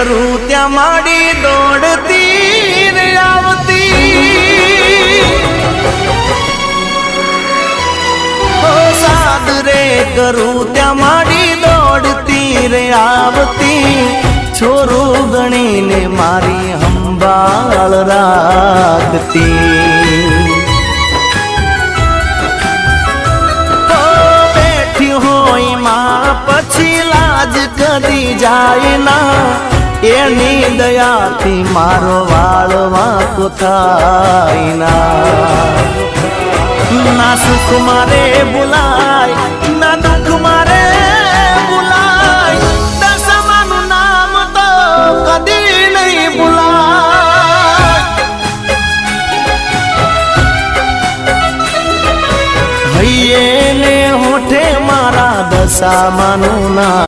કરું ત્યાં માડી દોડતી રે આવતી સાદ રે કરું ત્યાં માડી દોડતી રે આવતી છોરું ગણીને મારી સંભાળ રાખતી બેઠી હોય માં પછી લાજ કદી જાય ના એની દયાથી મારો વાળ વાંકો થાય ના સુખ મારે ભૂલાય ના દુઃખ મારે ભૂલાય દશમાનું નામ તો કદી નહીં ભૂલાય હૈયે ને હોઠે મારા દશામાનું નામ